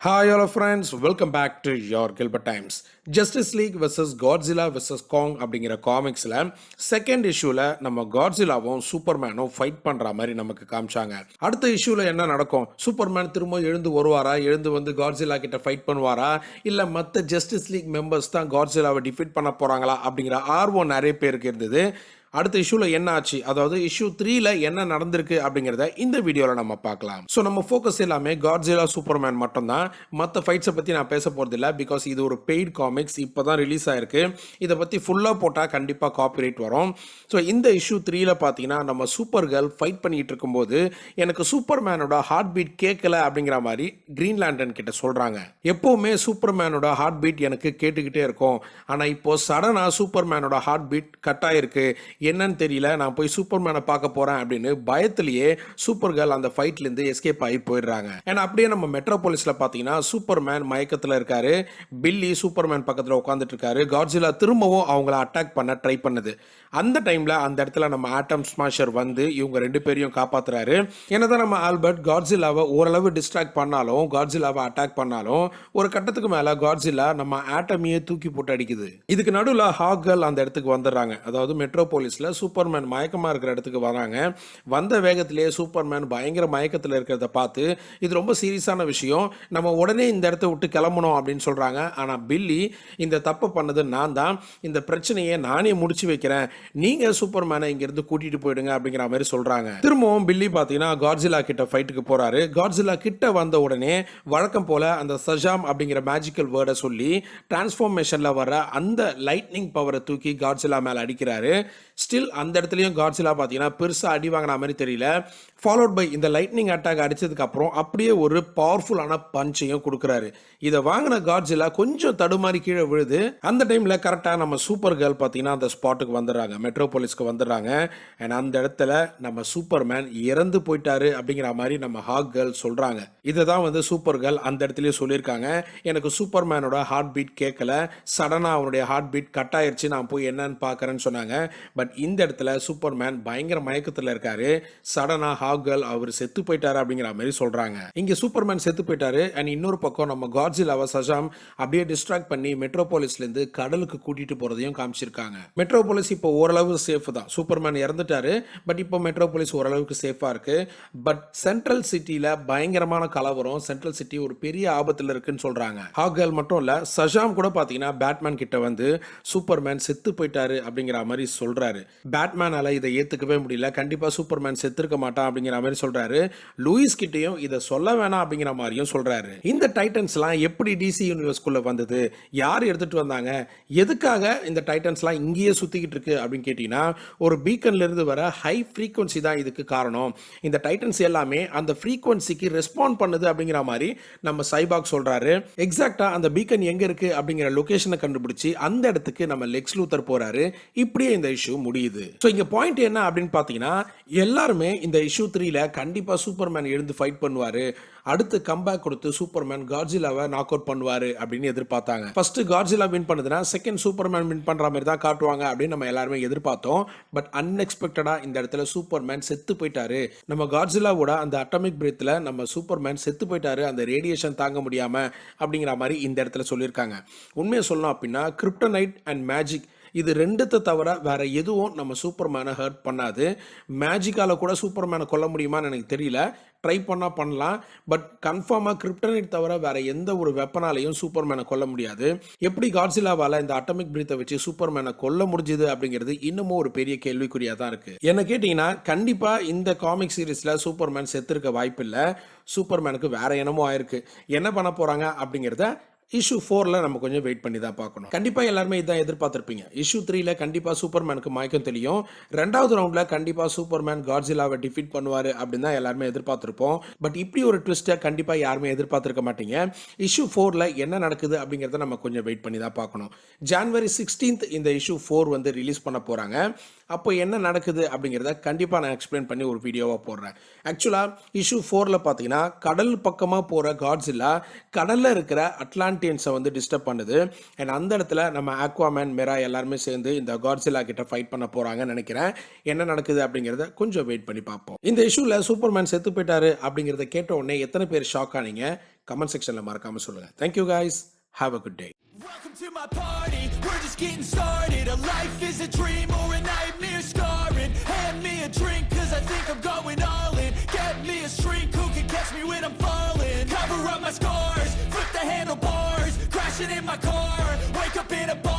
Hi, all friends. Welcome back to your Gilbert Times. Justice League vs. Godzilla vs. Kong அப்படிங்கிற காமிக்ஸில் second இஷ்யூவில் நம்ம காட்ஸிலாவும் சூப்பர்மேனும் fight பண்ணுற மாதிரி நமக்கு காமிச்சாங்க. அடுத்த இஷ்யூவில் என்ன நடக்கும்? சூப்பர்மேன் திரும்ப எழுந்து வருவாரா, எழுந்து வந்து காட்ஸிலா கிட்ட ஃபைட் பண்ணுவாரா, இல்லை மற்ற ஜஸ்டிஸ் லீக் மெம்பர்ஸ் தான் காட்ஸிலாவை டிஃபீட் பண்ண போகிறாங்களா அப்படிங்கிற ஆர்வம் நிறைய பேருக்கு இருந்தது. அடுத்த இஷ்யூவில் என்ன ஆச்சு, அதாவது இஷ்யூ 3ல என்ன நடந்திருக்கு அப்படிங்கிறத இந்த வீடியோவில் நம்ம பார்க்கலாம். ஸோ நம்ம ஃபோக்கஸ் எல்லாமே காட்ஸிலா சூப்பர்மேன் மட்டும்தான். மற்ற ஃபைட்ஸை பற்றி நான் பேச போகிறதில்ல, பிகாஸ் இது ஒரு பெய்ட் காமிக்ஸ், இப்போ தான் ரிலீஸ் ஆயிருக்கு. இதை பற்றி ஃபுல்லாக போட்டால் கண்டிப்பாக காப்பிரைட் வரும். ஸோ இந்த இஷ்யூ 3ல பார்த்தீங்கன்னா நம்ம சூப்பர் கேர்ள் ஃபைட் பண்ணிட்டு இருக்கும்போது எனக்கு சூப்பர்மேனோட ஹார்ட் பீட் கேட்கல அப்படிங்கிற மாதிரி கிரீன் லேண்டன் கிட்ட சொல்கிறாங்க. எப்போவுமே சூப்பர்மேனோட ஹார்ட் பீட் எனக்கு கேட்டுக்கிட்டே இருக்கும், ஆனால் இப்போ சடனாக சூப்பர்மேனோட ஹார்ட் பீட் கட் ஆயிருக்கு, என்னன்னு தெரியல, நான் போய் சூப்பர்மேனை பார்க்க போறேன் அப்படின்னு பயத்திலேயே சூப்பர் கேர்ள் அந்த ஃபைட்லேருந்து எஸ்கேப் ஆகி போயிடுறாங்க. ஏன்னா அப்படியே நம்ம மெட்ரோபோலிஸ்ல பார்த்தீங்கன்னா சூப்பர்மேன் மயக்கத்தில் இருக்காரு, பில்லி சூப்பர்மேன் பக்கத்தில் உட்காந்துட்டு இருக்காரு, காட்ஸிலா திரும்பவும் அவங்கள அட்டாக் பண்ண ட்ரை பண்ணுது. அந்த டைம்ல அந்த இடத்துல நம்ம ஆட்டம் ஸ்மாஷர் வந்து இவங்க ரெண்டு பேரையும் காப்பாத்துறாரு. என்னதான் நம்ம ஆல்பர்ட் காட்ஸிலாவை ஓரளவு டிஸ்ட்ராக்ட் பண்ணாலும், காட்ஸிலாவை அட்டாக் பண்ணாலும், ஒரு கட்டத்துக்கு மேல காட்ஸிலா நம்ம ஆட்டமையே தூக்கி போட்டு அடிக்குது. இதுக்கு நடுவில் ஹாக் கேர்ள் அந்த இடத்துக்கு வந்துடுறாங்க. அதாவது மெட்ரோபோலிஸ்ல சூப்பர்மேன் மயக்கமா இருக்கிற இடத்துக்கு வராங்க. வந்த வேகத்திலேயே சூப்பர்மேன் பயங்கர மயக்கத்தில் இருக்கிறத பார்த்து இது ரொம்ப சீரியஸான விஷயம், நம்ம உடனே இந்த இடத்த விட்டு கிளம்பணும் அப்படின்னு சொல்றாங்க. ஆனா பில்லி, இந்த தப்பு பண்ணது நான் தான், இந்த பிரச்சனையை நானே முடிச்சு வைக்கிறேன், நீங்க சூப்பர்மேனை இங்கிருந்து கூட்டிட்டு போயிடுங்க அப்படிங்கிற மாதிரி சொல்றாங்க. திரும்பவும் பில்லி பார்த்தீங்கன்னா காட்ஸிலா கிட்ட ஃபைட்டுக்கு போறாரு. காட்ஸிலா கிட்ட வந்த உடனே வழக்கம் போல அந்த சஜாம் அப்படிங்கிற மேஜிக்கல் வேர்டை சொல்லி டிரான்ஸ்ஃபார்மேஷன்ல வர அந்த லைட்னிங் பவரை தூக்கி காட்ஸிலா மேல அடிக்கிறாரு. ஸ்டில் அந்த இடத்துலையும் காட்ஸிலா பார்த்தீங்கன்னா பெருசாக அடி வாங்கின மாதிரி தெரியல. ஃபாலோட் பை இந்த லைட்னிங் அட்டாக் அடிச்சதுக்கு அப்புறம் அப்படியே ஒரு பவர்ஃபுல்லான பஞ்சையும் கொடுக்குறாரு. இதை வாங்கின காட்ஸிலா கொஞ்சம் தடுமாறி கீழே விழுது. அந்த டைம்ல கரெக்டாக நம்ம சூப்பர் கேர்ள் பார்த்தீங்கன்னா அந்த ஸ்பாட்டுக்கு வந்துடுறாங்க, மெட்ரோபோலிஸ்க்கு வந்துடுறாங்க. அண்ட் அந்த இடத்துல நம்ம சூப்பர்மேன் இறந்து போயிட்டாரு அப்படிங்கிற மாதிரி நம்ம ஹாக் கேர்ள் சொல்றாங்க. இதை தான் வந்து சூப்பர் கேர்ள் அந்த இடத்துலயே சொல்லியிருக்காங்க, எனக்கு சூப்பர்மேனோட ஹார்ட் பீட் கேட்கல, சடனாக அவனுடைய ஹார்ட் பீட் கட் ஆயிடுச்சு, நான் போய் என்னன்னு பார்க்கறேன்னு சொன்னாங்க. பட் இந்த இடத்துல சூப்பர்மேன் பயங்கர மயக்கத்தில் இருக்காரு. சடனா ஹாக் கேர்ள் அவர் செத்து போயிட்டாரு அப்படிங்கிற மாதிரி சொல்றாங்க. இங்க சூப்பர்மேன் செத்து போயிட்டாரு. அண்ட் இன்னொரு பக்கம் நம்ம காட்ஸிலாவை சஜாம் அப்படியே டிஸ்ட்ராக்ட் பண்ணி மெட்ரோபோலிஸ்ல இருந்து கடலுக்கு கூட்டிட்டு போறதையும் காமிச்சிருக்காங்க. மெட்ரோபோலிஸ் இப்போ ஓரளவு சேஃப் தான், சூப்பர்மேன் இறந்துட்டாரு, பட் இப்போ மெட்ரோபோலிஸ் ஓரளவுக்கு சேஃபா இருக்கு. பட் சென்ட்ரல் சிட்டில பயங்கரமான கலவரம், சென்ட்ரல் சிட்டி ஒரு பெரிய ஆபத்துல இருக்குன்னு சொல்றாங்க. ஹாக் கேர்ள் மட்டும் இல்ல, சஜாம் கூட பாத்தீங்கன்னா பேட்மேன் கிட்ட வந்து சூப்பர்மேன் செத்து போயிட்டாரு அப்படிங்கிற மாதிரி சொல்றாரு. பேட்மேனால இதை ஏத்துக்கவே முடியல, கண்டிப்பா சூப்பர்மேன் செத்துருக்க மாட்டான் அப்படிங்கிற மாதிரி சொல்றாரு. லூயிஸ் கிட்டையும் இதை சொல்ல வேணாம் அப்படிங்கிற மாதிரியும் சொல்றாரு. இந்த டைட்டன்ஸ்லாம் எப்படி டிசி யூனிவர்ஸ்குள்ள வந்தது, யார் எடுத்துட்டு வந்தாங்க, எதுக்காக இந்த டைட்டன்ஸ்லாம் இங்கேயே சுத்திக்கிட்டு இருக்கு அப்படின்னு கேட்டீங்கன்னா, ஒரு பீக்கன்ல இருந்து வர ஹை ஃப்ரீக்வன்சி தான் இதுக்கு காரணம். இந்த டைட்டன்ஸ் எல்லாமே அந்த ஃப்ரீக்வன்சிக்கு ரெஸ்பாண்ட் பண்ணுது அப்படிங்கிற மாதிரி நம்ம சைபாக் சொல்றாரு. எக்ஸாக்டா அந்த பீக்கன் எங்க இருக்கு அப்படிங்கிற லொகேஷனை கண்டுபிடிச்சு அந்த இடத்துக்கு நம்ம லெக்ஸ் லூத்தர் போறாரு. இப்படியே இந்த இஷ்யூ முடியுது. ஸோ இங்க பாயிண்ட் என்ன அப்படின்னு பார்த்தீங்கன்னா, எல்லாருமே இந்த இஷ்யூ 3ல கண்டிப்பா சூப்பர்மேன் எழுந்து ஃபைட் பண்ணுவாரு, அடுத்து கம்பேக் கொடுத்து சூப்பர்மேன் காட்ஸிலாவை நாக் அவுட் பண்ணுவாரு அப்படின்னு எதிர்பார்த்தாங்க. ஃபர்ஸ்ட் காட்ஸிலா வின் பண்ணுதுன்னா செகண்ட் சூப்பர்மேன் வின் பண்ற மாதிரி தான் காட்டுவாங்க அப்படின்னு நம்ம எல்லாருமே எதிர்பார்த்தோம். பட் அன்எக்ஸ்பெக்டடா இந்த இடத்துல சூப்பர்மேன் செத்து போயிட்டாரு. நம்ம காட்ஸிலாவோட அந்த அட்டாமிக் பிரீத்ல நம்ம சூப்பர்மேன் செத்து போயிட்டாரு, அந்த ரேடியேஷன் தாங்க முடியாம அப்படிங்கிற மாதிரி இந்த இடத்துல சொல்லியிருக்காங்க. உண்மையை சொல்லணும் அப்படின்னா கிரிப்டனைட் அண்ட் மேஜிக் இது ரெண்டுத்தை தவிர வேற எதுவும் நம்ம சூப்பர்மேனை ஹர்ட் பண்ணாது. மேஜிக்கால கூட சூப்பர்மேனை கொல்ல முடியுமான்னு எனக்கு தெரியல, ட்ரை பண்ணா பண்ணலாம். பட் கன்ஃபார்மா கிரிப்டனைட் தவிர வேற எந்த ஒரு வெப்பனாலையும் சூப்பர்மேனை கொல்ல முடியாது. எப்படி காட்ஸிலாவால இந்த அட்டாமிக் பிரீத்தை வச்சு சூப்பர்மேனை கொல்ல முடிஞ்சது அப்படிங்கிறது இன்னமும் ஒரு பெரிய கேள்விக்குறியா தான் இருக்கு. என்ன கேட்டீங்கன்னா, கண்டிப்பா இந்த காமிக் சீரீஸ்ல சூப்பர்மேன் செத்துருக்க வாய்ப்பு இல்லை. சூப்பர்மேனுக்கு வேற என்னமோ ஆயிருக்கு. என்ன பண்ண போறாங்க அப்படிங்கிறத இஷ்யூ 4ல நம்ம கொஞ்சம் வெயிட் பண்ணி தான் பார்க்கணும். கண்டிப்பா எல்லாருமே இதான் எதிர்பார்த்திருப்பீங்க. இஷ்யூ 3ல கண்டிப்பா சூப்பர்மேனுக்கு மயக்கம் தெரியும், ரெண்டாவது ரவுண்ட்ல கண்டிப்பா சூப்பர்மேன் காட்ஸிலாவை டிஃபீட் பண்ணுவாரு அப்படின்னு தான் எல்லாருமே எதிர்பார்த்திருப்போம். பட் இப்படி ஒரு ட்விஸ்ட்டை கண்டிப்பா யாருமே எதிர்பார்த்திருக்க மாட்டீங்க. இஷ்யூ 4ல என்ன நடக்குது அப்படிங்கறத நம்ம கொஞ்சம் வெயிட் பண்ணி தான் பார்க்கணும். ஜனவரி 16th இந்த இஷ்யூ 4 வந்து ரிலீஸ் பண்ண போறாங்க. அப்போ என்ன நடக்குது அப்படிங்கிறத கண்டிப்பாக நான் எக்ஸ்பிளைன் பண்ணி ஒரு வீடியோவாக போடுறேன். ஆக்சுவலாக இஷ்யூ 4ல் பார்த்தீங்கன்னா கடல் பக்கமாக போகிற காட்ஸில்லா கடலில் இருக்கிற அட்லாண்டியன்ஸை வந்து டிஸ்டர்ப் பண்ணுது. அண்ட் அந்த இடத்துல நம்ம ஆக்வாமேன், மெரா எல்லாருமே சேர்ந்து இந்த காட்ஸில்லா கிட்ட ஃபைட் பண்ண போகிறாங்கன்னு நினைக்கிறேன். என்ன நடக்குது அப்படிங்கிறத கொஞ்சம் வெயிட் பண்ணி பார்ப்போம். இந்த இஷ்யூவில் சூப்பர்மேன் செத்து போயிட்டாரு அப்படிங்கிறத கேட்ட உடனே எத்தனை பேர் ஷாக் ஆனீங்க? கமெண்ட் செக்ஷனில் மறக்காமல் சொல்லுங்கள். Thank you guys, have a good day. Welcome to my party, we're just getting started. A life is a dream or a nightmare scarring. Hand me a drink cause I think I'm going all in. Get me a shrink who can catch me when I'm falling. Cover up my scars, flip the handlebars, crashing in my car, wake up in a bar.